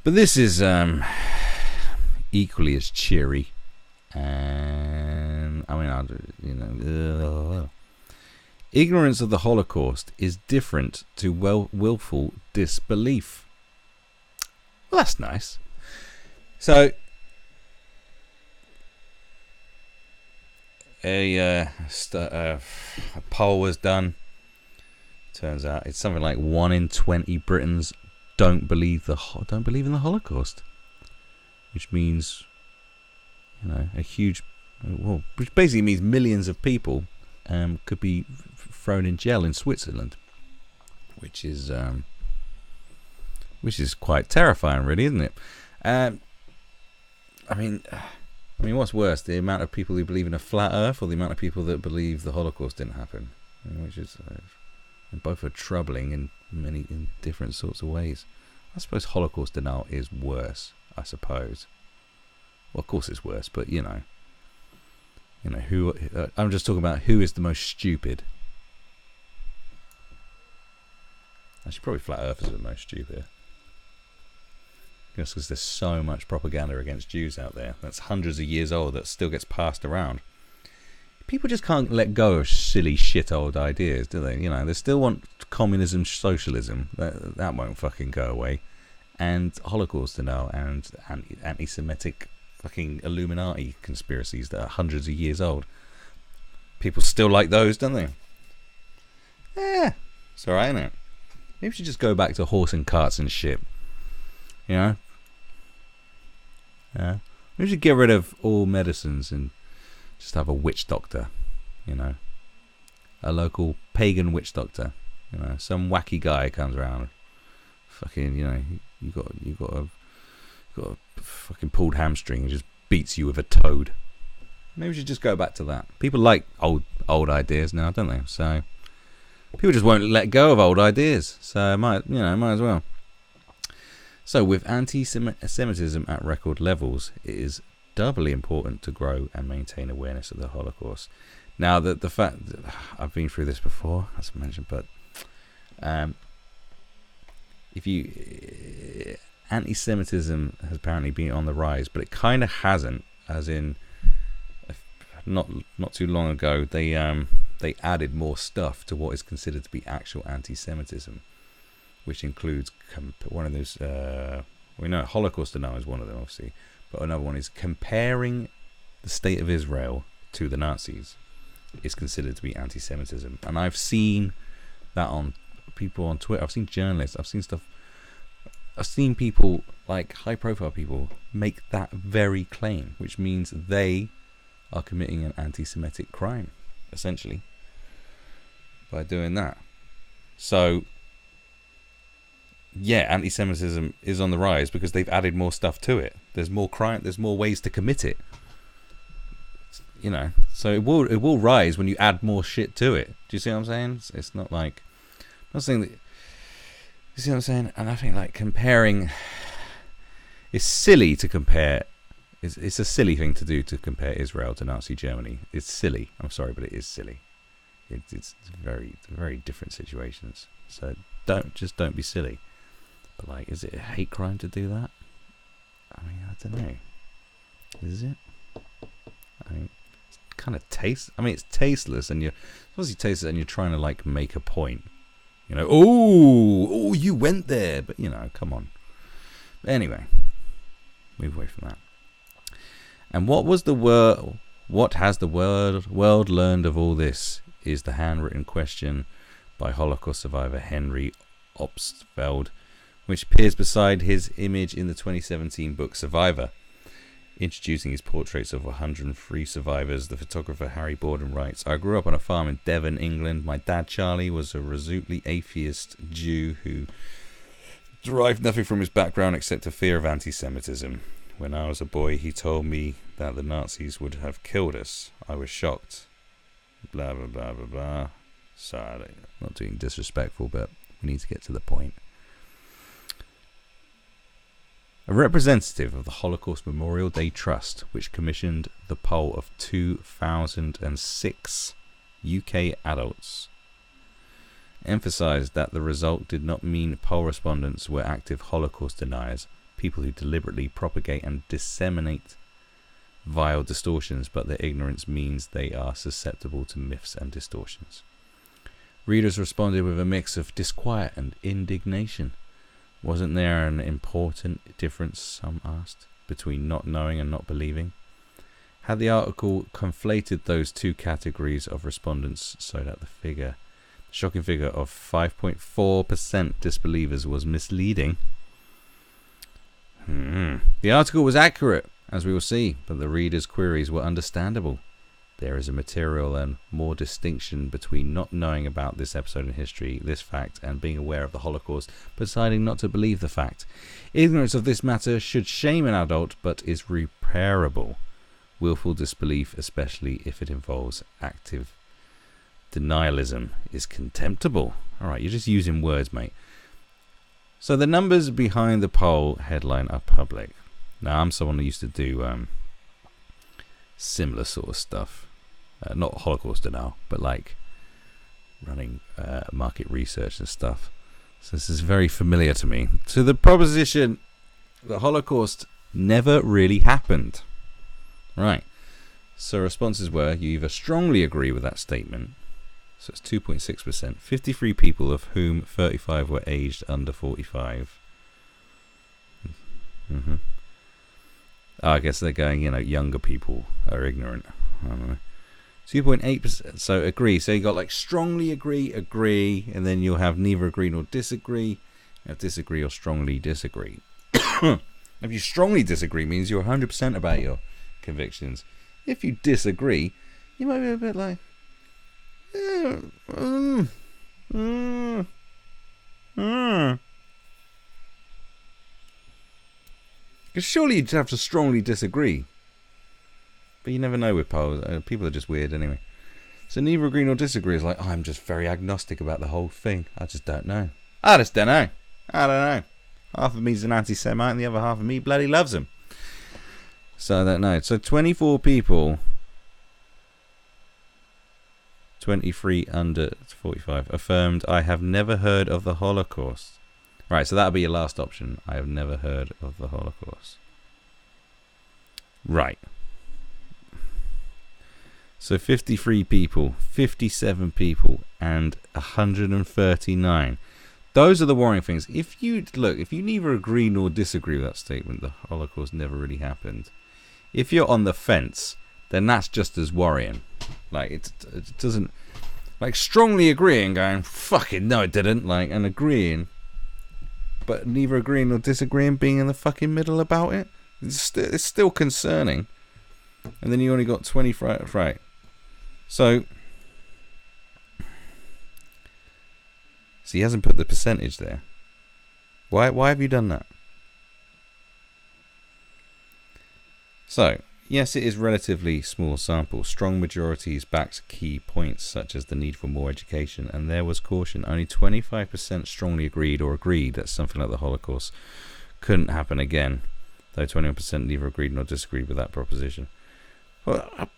But this is equally as cheery. And I mean, ignorance of the Holocaust is different to willful disbelief. Well, that's nice. So, a poll was done. Turns out it's something like 1 in 20 Britons don't believe in the Holocaust, which means, which basically means millions of people could be thrown in jail in Switzerland, which is quite terrifying, really, isn't it? I mean, what's worse, the amount of people who believe in a flat Earth, or the amount of people that believe the Holocaust didn't happen? Which is, both are troubling in different sorts of ways. I suppose Holocaust denial is worse. I suppose. Well, of course it's worse, but who? I'm just talking about who is the most stupid. Actually, probably flat earthers are the most stupid. Because there's so much propaganda against Jews out there that's hundreds of years old that still gets passed around. People just can't let go of silly shit old ideas, do they? They still want communism, socialism. That won't fucking go away. And Holocaust denial and anti-Semitic fucking Illuminati conspiracies that are hundreds of years old. People still like those, don't they? Yeah, it's alright, isn't it? Maybe we should just go back to horse and carts and shit. Yeah. We should get rid of all medicines and just have a witch doctor. A local pagan witch doctor. Some wacky guy comes around. Fucking, you got a fucking pulled hamstring and just beats you with a toad. Maybe we should just go back to that. People like old ideas now, don't they? So people just won't let go of old ideas. So might as well. So with anti-Semitism at record levels, it is doubly important to grow and maintain awareness of the Holocaust. Now, the fact that I've been through this before, as I mentioned, but anti-Semitism has apparently been on the rise, but it kind of hasn't. As in, not too long ago, they added more stuff to what is considered to be actual anti-Semitism, which includes one of those. We know Holocaust denial is one of them, obviously, but another one is comparing the state of Israel to the Nazis is considered to be anti-Semitism, and I've seen that on people on Twitter. I've seen journalists. I've seen stuff. I've seen people, like high-profile people, make that very claim, which means they are committing an anti-Semitic crime, essentially, by doing that. So, yeah, anti-Semitism is on the rise because they've added more stuff to it. There's more crime. There's more ways to commit it. So it will rise when you add more shit to it. Do you see what I'm saying? It's not like, I'm not saying that. You see what I'm saying? And I think like comparing, it's silly to compare. It's a silly thing to do to compare Israel to Nazi Germany. It's silly. I'm sorry, but it is silly. It's very, very different situations. So don't be silly. But like, is it a hate crime to do that? I mean, I don't know. Is it? I mean, it's kind of it's tasteless, and you're obviously tasteless, and you're trying to like make a point. Oh, you went there, but come on. But anyway, move away from that. And what has the world learned of all this is the handwritten question by Holocaust survivor Henry Obstfeld, which appears beside his image in the 2017 book Survivor. Introducing his portraits of 103 survivors, the photographer Harry Borden writes, I grew up on a farm in Devon, England. My dad, Charlie, was a resolutely atheist Jew who derived nothing from his background except a fear of anti-Semitism. When I was a boy, he told me that the Nazis would have killed us. I was shocked. Blah, blah, blah, blah, blah. Sorry, not being disrespectful, but we need to get to the point. A representative of the Holocaust Memorial Day Trust, which commissioned the poll of 2006 UK adults, emphasized that the result did not mean poll respondents were active Holocaust deniers. people who deliberately propagate and disseminate vile distortions, but their ignorance means they are susceptible to myths and distortions. Readers responded with a mix of disquiet and indignation. Wasn't there an important difference, some asked, between not knowing and not believing? Had the article conflated those two categories of respondents so that the shocking figure of 5.4% disbelievers was misleading? The article was accurate, as we will see, but the readers' queries were understandable. There is a material and more distinction between not knowing about this episode in history, this fact, and being aware of the Holocaust, but deciding not to believe the fact. Ignorance of this matter should shame an adult, but is repairable. Willful disbelief, especially if it involves active denialism, is contemptible. Alright, you're just using words, mate. So the numbers behind the poll headline are public. Now, I'm someone who used to do similar sort of stuff. Not Holocaust denial, but like running market research and stuff. So this is very familiar to me. To the proposition the Holocaust never really happened. Right. So responses were, you either strongly agree with that statement, so it's 2.6%, 53 people of whom 35 were aged under 45. I guess they're going, younger people are ignorant. I don't know. 2.8%. So agree. So you got like strongly agree, and then you'll have neither agree nor disagree. You have disagree or strongly disagree. If you strongly disagree, means you're 100% about your convictions. If you disagree, you might be a bit like, because surely you'd have to strongly disagree. But you never know with polls. People are just weird anyway. So neither agree nor disagree is like, I'm just very agnostic about the whole thing. I just don't know. I don't know. Half of me's an anti-Semite and the other half of me bloody loves him. So I don't know. So 24 people, 23 under 45, affirmed, I have never heard of the Holocaust. Right, so that'll be your last option. I have never heard of the Holocaust. Right. So 53 people, 57 people, and 139. Those are the worrying things. If you neither agree nor disagree with that statement, the Holocaust never really happened. If you're on the fence, then that's just as worrying. Like it doesn't, like strongly agreeing, going fucking no, it didn't, like, and agreeing, but neither agreeing nor disagreeing, being in the fucking middle about it, it's still concerning. And then you only got 20 right. So he hasn't put the percentage there. Why have you done that? So, yes, it is relatively small sample. Strong majorities backed key points such as the need for more education, and there was caution. Only 25% strongly agreed or agreed that something like the Holocaust couldn't happen again, though 21% neither agreed nor disagreed with that proposition. Well,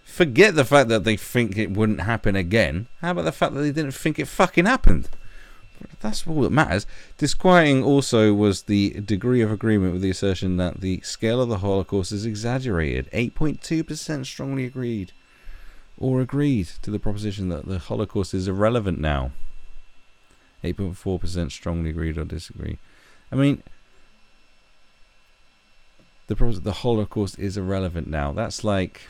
forget the fact that they think it wouldn't happen again. How about the fact that they didn't think it fucking happened? That's all that matters. Disquieting also was the degree of agreement with the assertion that the scale of the Holocaust is exaggerated. 8.2% strongly agreed or agreed to the proposition that the Holocaust is irrelevant now. 8.4% strongly agreed or disagree. I mean, the Holocaust is irrelevant now. That's like,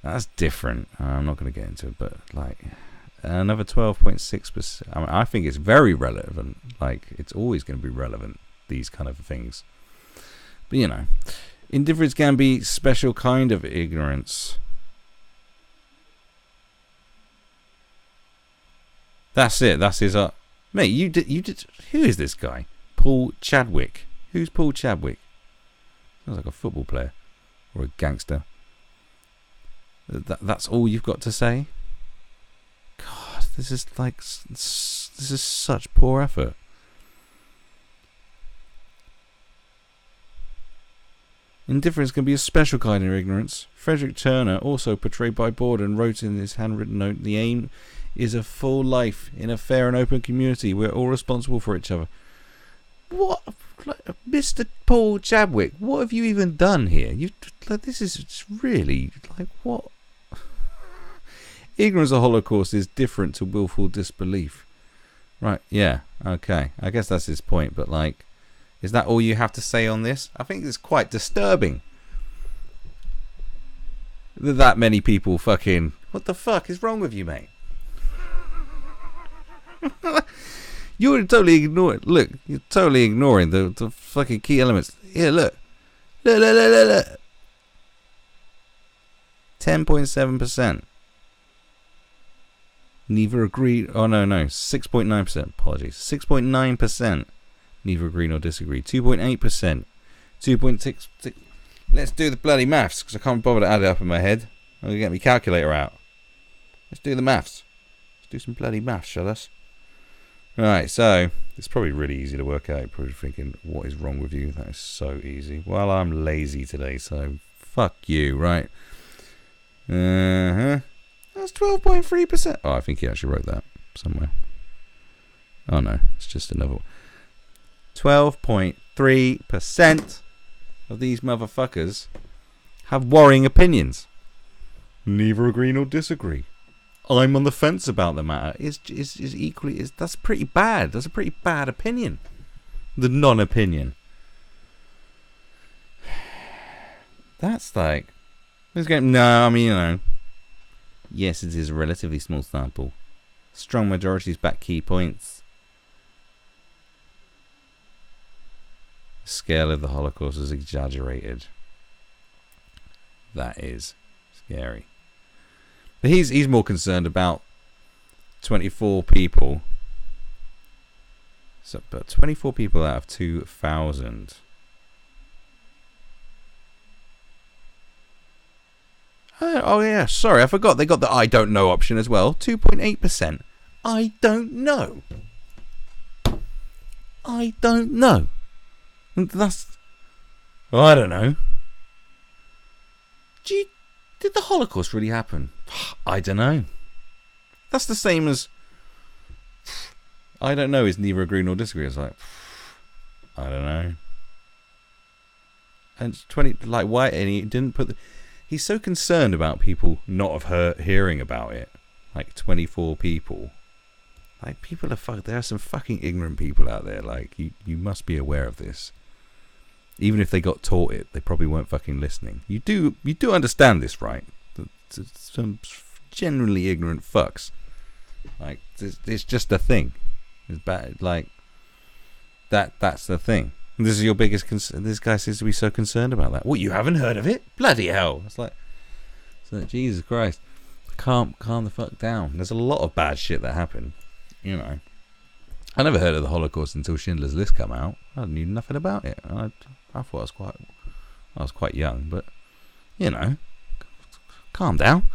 that's different. I'm not going to get into it, but like another 12.6%. I mean, I think it's very relevant. Like, it's always going to be relevant, these kind of things. But indifference can be special kind of ignorance. That's it. That's his. Mate, you did. Who is this guy? Paul Chadwick. Who's Paul Chadwick? Sounds like a football player or a gangster. That's all you've got to say? God, this is such poor effort. Indifference can be a special kind of ignorance. Frederick Turner, also portrayed by Borden, wrote in his handwritten note, the aim is a full life in a fair and open community. We're all responsible for each other. What? Like, Mr. Paul Chadwick, what have you even done here? This is really, like, what? Ignorance of the Holocaust is different to willful disbelief. Right, yeah, okay. I guess that's his point, but, like, is that all you have to say on this? I think it's quite disturbing that many people fucking... What the fuck is wrong with you, mate? You're totally ignoring... Look, you're totally ignoring the fucking key elements. Here, look. Look. 10.7%. Neither agree... Oh, no. 6.9%. Apologies. 6.9%. Neither agree nor disagree. 2.8%. 2.6... Let's do the bloody maths, because I can't bother to add it up in my head. I'm going to get my calculator out. Let's do the maths. Let's do some bloody maths, shall us? Right, so it's probably really easy to work out. You're probably thinking, what is wrong with you? That is so easy. Well, I'm lazy today, so fuck you, right? That's 12.3%. Oh, I think he actually wrote that somewhere. Oh, no, it's just another one. 12.3% of these motherfuckers have worrying opinions. Neither agree nor disagree. I'm on the fence about the matter. Is equally... That's pretty bad. That's a pretty bad opinion. The non-opinion. That's like... No, I mean, you know. Yes, it is a relatively small sample. Strong majorities back key points. The scale of the Holocaust is exaggerated. That is scary. But he's more concerned about 24 people. So, but 24 people out of 2,000. Oh yeah, sorry, I forgot. They got the I don't know option as well. 2.8%. I don't know. I don't know. And that's... Well, I don't know. Did the Holocaust really happen? I don't know. That's the same as... I don't know is neither agree nor disagree. It's like... I don't know. And 20... Like, why... And he didn't put the... He's so concerned about people not have hearing about it. Like, 24 people. Like, people are there are some fucking ignorant people out there. Like, you must be aware of this. Even if they got taught it, they probably weren't fucking listening. You do understand this, right? Some generally ignorant fucks. Like, it's just a thing. It's bad. Like, that's the thing. And this is your biggest concern. This guy seems to be so concerned about that. What, you haven't heard of it? Bloody hell. It's like Jesus Christ. Calm the fuck down. There's a lot of bad shit that happened. You know. I never heard of the Holocaust until Schindler's List came out. I knew nothing about it. I thought I was quite young, but you know, calm down.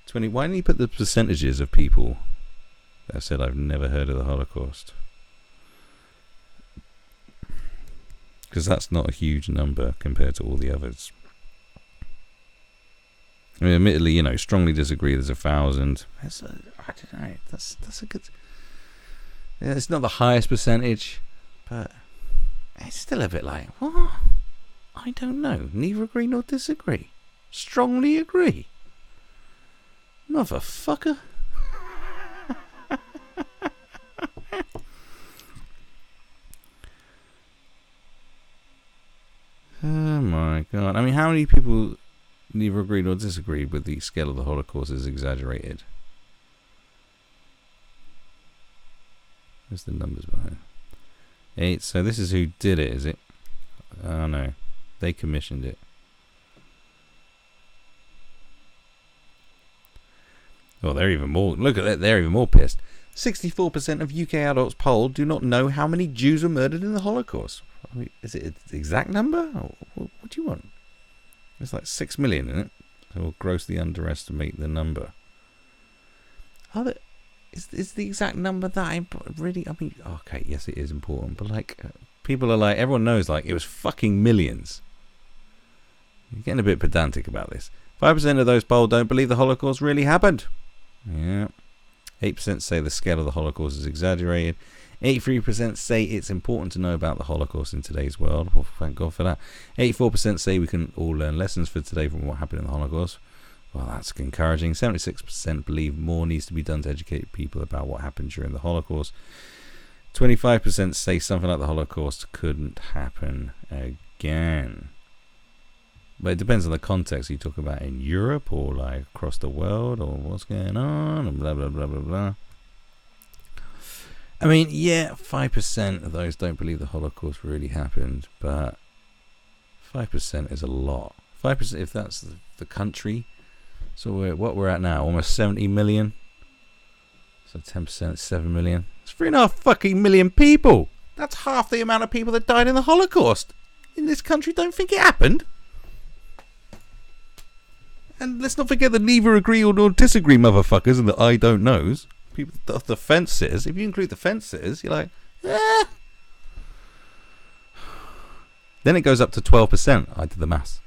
20. Why didn't you put the percentages of people that have said I've never heard of the Holocaust? Because that's not a huge number compared to all the others. I mean, admittedly, you know, strongly disagree. There's 1,000. I don't know. That's a good. Yeah, it's not the highest percentage, but it's still a bit like, what? I don't know. Neither agree nor disagree. Strongly agree. Motherfucker. Oh my god. I mean, how many people neither agree nor disagree with the scale of the Holocaust is exaggerated? Where's the numbers behind? 8. So this is who did it, is it? Oh no. They commissioned it. Oh, they're even more. Look at that. They're even more pissed. 64% of UK adults polled do not know how many Jews were murdered in the Holocaust. I mean, is it the exact number? Or what do you want? There's like 6 million in it. So we'll grossly underestimate the number. Is the exact number that really? I mean, okay, yes, it is important. But like, people are like, everyone knows, like, it was fucking millions. You're getting a bit pedantic about this. 5% of those polled don't believe the Holocaust really happened. Yeah. 8% say the scale of the Holocaust is exaggerated. 83% say it's important to know about the Holocaust in today's world. Well, thank God for that. 84% say we can all learn lessons for today from what happened in the Holocaust. Well, that's encouraging. 76% believe more needs to be done to educate people about what happened during the Holocaust. 25% say something like the Holocaust couldn't happen again. But it depends on the context. Are you talking about in Europe or like across the world or what's going on and blah, blah, blah, blah, blah. I mean, yeah, 5% of those don't believe the Holocaust really happened, but 5% is a lot. 5%, if that's the country. So what we're at now, almost 70 million. So 10%, 7 million. It's 3.5 fucking million people. That's half the amount of people that died in the Holocaust. In this country don't think it happened. And let's not forget the neither agree or nor disagree motherfuckers and the I don't knows. People, the fence sitters. If you include the fence sitters, you're like, eh. Then it goes up to 12%. I did the maths.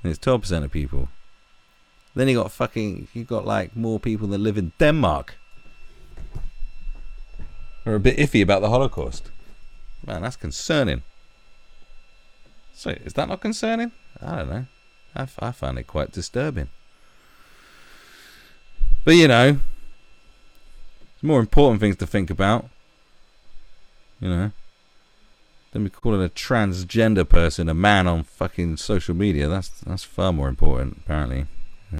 And it's 12% of people. Then you got like more people that live in Denmark. Who are a bit iffy about the Holocaust. Man, that's concerning. So, is that not concerning? I don't know. I find it quite disturbing. But you know, there's more important things to think about. You know, than me calling a transgender person a man on fucking social media. That's far more important, apparently.